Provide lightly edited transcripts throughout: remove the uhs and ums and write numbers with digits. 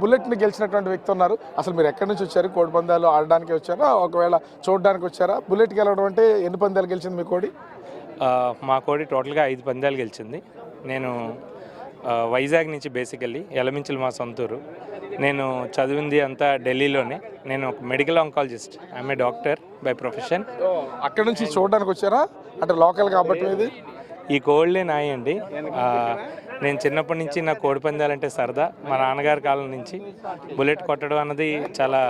బుల్లెట్ని గెలిచినటువంటి వ్యక్తి ఉన్నారు. అసలు మీరు ఎక్కడి నుంచి వచ్చారు? కోడి పందాలు ఆడడానికి వచ్చారా, ఒకవేళ చూడడానికి వచ్చారా? బుల్లెట్ గెలవడం అంటే ఎన్ని పందాలు గెలిచింది మీ కోడి? మా కోడి టోటల్గా 5 పందాలు గెలిచింది. నేను వైజాగ్ నుంచి బేసికల్లీ ఎలమించులు మా సొంతూరు. నేను చదివింది అంతా ఢిల్లీలోనే. నేను ఒక medical oncologist. I'm a doctor by profession. అక్కడ నుంచి చూడడానికి వచ్చారా అంటే లోకల్ కాబట్టి ఇది? ఈ కోళ్ళే నాయి అండి. నేను చిన్నప్పటి నుంచి నా కోడి పందాలంటే సరదా. మా నాన్నగారి కాలం నుంచి బుల్లెట్ కొట్టడం అన్నది చాలా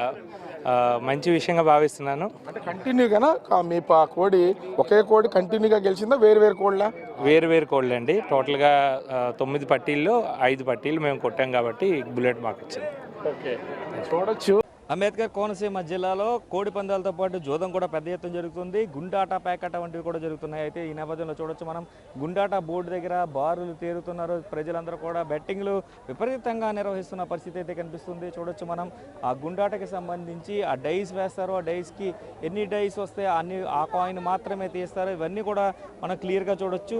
మంచి విషయంగా భావిస్తున్నాను. అంటే కంటిన్యూగానా మీ కోడి ఒకే కోడి కంటిన్యూగా గెలిచిందా, వేరు వేరు కోళ్ళ? వేరు కోళ్ళు అండి. టోటల్గా 9 పట్టీల్లో 5 పట్టీలు మేము కొట్టాం కాబట్టి బుల్లెట్ మాకు వచ్చింది. ఓకే, చూడొచ్చు. అంబేద్కర్ కోనసీమ జిల్లాలో కోడి పందాలతో పాటు జోదం కూడా పెద్ద ఎత్తున జరుగుతుంది. గుండాట, పేకాట వంటివి కూడా జరుగుతున్నాయి. అయితే ఈ నేపథ్యంలో చూడొచ్చు మనం గుండాట బోర్డు దగ్గర బారులు తేరుతున్నారు. ప్రజలందరూ కూడా బెట్టింగ్లు విపరీతంగా నిర్వహిస్తున్న పరిస్థితి అయితే కనిపిస్తుంది. చూడొచ్చు మనం ఆ గుండాటకి సంబంధించి ఆ డైస్ వేస్తారు. ఆ డైస్కి ఎన్ని డైస్ వస్తే ఆ కాయిన్ మాత్రమే తీస్తారు. ఇవన్నీ కూడా మనం క్లియర్గా చూడొచ్చు.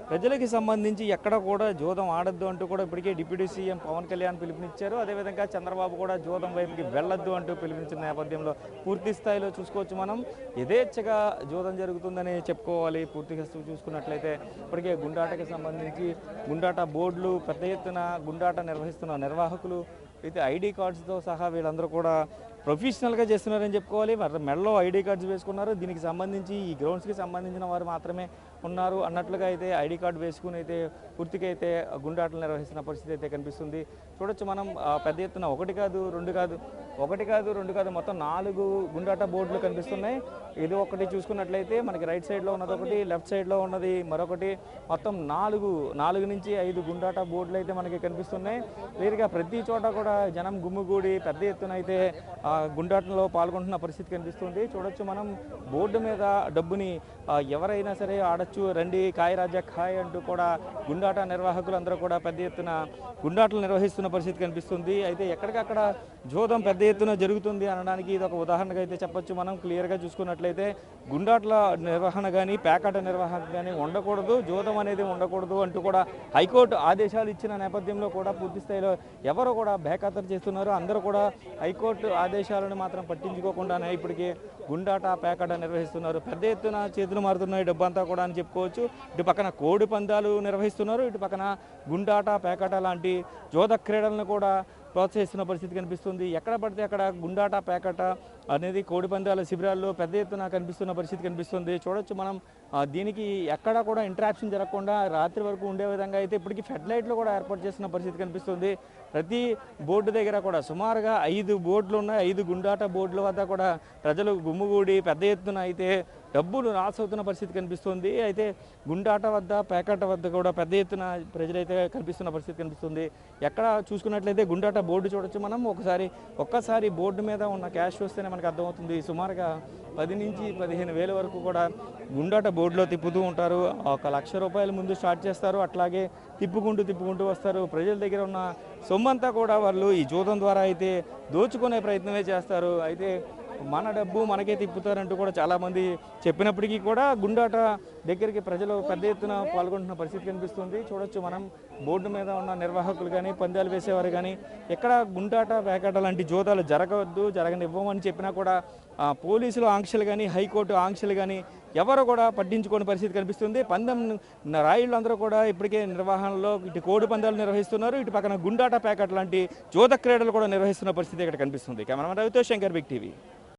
ప్రజలకి సంబంధించి ఎక్కడ కూడా జోదం ఆడద్దు అంటూ కూడా ఇప్పటికే డిప్యూటీ సీఎం పవన్ కళ్యాణ్ పిలుపునిచ్చారు. అదేవిధంగా చంద్రబాబు కూడా జోదం వైపుకి వెళ్ళొద్దు అంటూ పిలుపునిచ్చిన నేపథ్యంలో పూర్తి స్థాయిలో చూసుకోవచ్చు మనం యథేచ్ఛగా జోదం జరుగుతుందని చెప్పుకోవాలి. పూర్తిగా చూసుకున్నట్లయితే ఇప్పటికే గుండాటకి సంబంధించి గుండాట బోర్డులు పెద్ద ఎత్తున గుండాట నిర్వహిస్తున్న నిర్వాహకులు అయితే ఐడి కార్డ్స్తో సహా వీళ్ళందరూ కూడా ప్రొఫెషనల్గా చేస్తున్నారని చెప్పుకోవాలి. మెడలో ఐడి కార్డ్స్ వేసుకున్నారు. దీనికి సంబంధించి ఈ గ్రౌండ్స్కి సంబంధించిన వారు మాత్రమే ఉన్నారు అన్నట్లుగా అయితే ఐడి కార్డు వేసుకుని అయితే పూర్తిగా అయితే గుండాటలు నిర్వహిస్తున్న పరిస్థితి అయితే కనిపిస్తుంది. చూడొచ్చు మనం పెద్ద ఎత్తున ఒకటి కాదు రెండు కాదు మొత్తం 4 గుండాట బోర్డులు కనిపిస్తున్నాయి. ఇది ఒకటి చూసుకున్నట్లయితే మనకి రైట్ సైడ్లో ఉన్నది ఒకటి, లెఫ్ట్ సైడ్లో ఉన్నది మరొకటి, మొత్తం 4 నుంచి 5 గుండాట బోర్డులు అయితే మనకి కనిపిస్తున్నాయి. క్లియర్గా ప్రతి చోట కూడా జనం గుమ్మిగూడి పెద్ద ఎత్తున అయితే గుండాటంలో పాల్గొంటున్న పరిస్థితి కనిపిస్తుంది. చూడొచ్చు మనం బోర్డు మీద డబ్బుని ఎవరైనా సరే ఆడచ్చు, రండి కాయ రాజా ఖాయ్ అంటూ కూడా గుండాట నిర్వాహకులు అందరూ కూడా పెద్ద ఎత్తున గుండాటలు నిర్వహిస్తున్న పరిస్థితి కనిపిస్తుంది. అయితే ఎక్కడికక్కడ జోదం పెద్ద ఎత్తున జరుగుతుంది అనడానికి ఇది ఒక ఉదాహరణగా అయితే చెప్పొచ్చు. మనం క్లియర్గా చూసుకున్నట్లయితే గుండాట్ల నిర్వహణ కానీ పేకాట నిర్వహణ కానీ ఉండకూడదు, జోదం అనేది ఉండకూడదు అంటూ కూడా హైకోర్టు ఆదేశాలు ఇచ్చిన నేపథ్యంలో కూడా పూర్తి స్థాయిలో ఎవరు కూడా బేఖాతరు చేస్తున్నారు. అందరూ కూడా హైకోర్టు ఆదేశాలను మాత్రం పట్టించుకోకుండానే ఇప్పటికీ గుండాట పేకాట నిర్వహిస్తున్నారు. పెద్ద ఎత్తున చేతులు మారుతున్నాయి డబ్బంతా కూడా అని చెప్పుకోవచ్చు. ఇటు పక్కన కోడి పందాలు నిర్వహిస్తున్నారు, ఇటు పక్కన గుండాట పేకాట లాంటి జోద క్రీడలను కూడా ప్రోత్సహిస్తున్న పరిస్థితి కనిపిస్తుంది. ఎక్కడ పడితే అక్కడ గుండాట పేకాట అనేది కోడి పందాల శిబిరాల్లో పెద్ద ఎత్తున కనిపిస్తున్న పరిస్థితి కనిపిస్తుంది. చూడొచ్చు మనం దీనికి ఎక్కడ కూడా ఇంటరాక్షన్ జరగకుండా రాత్రి వరకు ఉండే విధంగా అయితే ఇప్పటికీ ఫెడ్ లైట్లు కూడా ఏర్పాటు చేస్తున్న పరిస్థితి కనిపిస్తుంది. ప్రతి బోర్డు దగ్గర కూడా సుమారుగా 5 బోర్డులు ఉన్నాయి. 5 గుండాట బోర్డుల వద్ద కూడా ప్రజలు గుమ్ముగూడి పెద్ద ఎత్తున అయితే డబ్బులు లాస్ అవుతున్న పరిస్థితి కనిపిస్తుంది. అయితే గుండాట వద్ద పేకాట వద్ద కూడా పెద్ద ఎత్తున ప్రజలైతే కనిపిస్తున్న పరిస్థితి కనిపిస్తుంది. ఎక్కడ చూసుకున్నట్లయితే గుండాట బోర్డు చూడొచ్చు మనం. ఒక్కసారి బోర్డు మీద ఉన్న క్యాష్ చూస్తేనే మనకు అర్థమవుతుంది. సుమారుగా 10 నుంచి 15 వేల వరకు కూడా గుండాట బోర్డులో తిప్పుతూ ఉంటారు. 1 లక్ష రూపాయల ముందు స్టార్ట్ చేస్తారు, అట్లాగే తిప్పుకుంటూ వస్తారు. ప్రజల దగ్గర ఉన్న సొమ్మంతా కూడా వాళ్ళు ఈ జోదం ద్వారా అయితే దోచుకునే ప్రయత్నమే చేస్తారు. అయితే మన డబ్బు మనకే తిప్పుతారంటూ కూడా చాలామంది చెప్పినప్పటికీ కూడా గుండాట దగ్గరికి ప్రజలు పెద్ద ఎత్తున పాల్గొంటున్న పరిస్థితి కనిపిస్తుంది. చూడొచ్చు మనం బోర్డు మీద ఉన్న నిర్వాహకులు కానీ పందాలు వేసేవారు కానీ ఎక్కడ గుండాట పేకాట లాంటి జోదాలు జరగనివ్వమని చెప్పినా కూడా పోలీసులు ఆంక్షలు కానీ హైకోర్టు ఆంక్షలు కానీ ఎవరు కూడా పట్టించుకోని పరిస్థితి కనిపిస్తుంది. పందెం రాయుళ్ళు అందరూ కూడా ఇప్పటికే నిర్వహణలో ఇటు కోడి పందాలు నిర్వహిస్తున్నారు, ఇటు పక్కన గుండాట పేకాట లాంటి జోద క్రీడలు కూడా నిర్వహిస్తున్న పరిస్థితి ఇక్కడ కనిపిస్తుంది. కెమెరామెన్ రవితో శంకర్, బిగ్ టీవీ.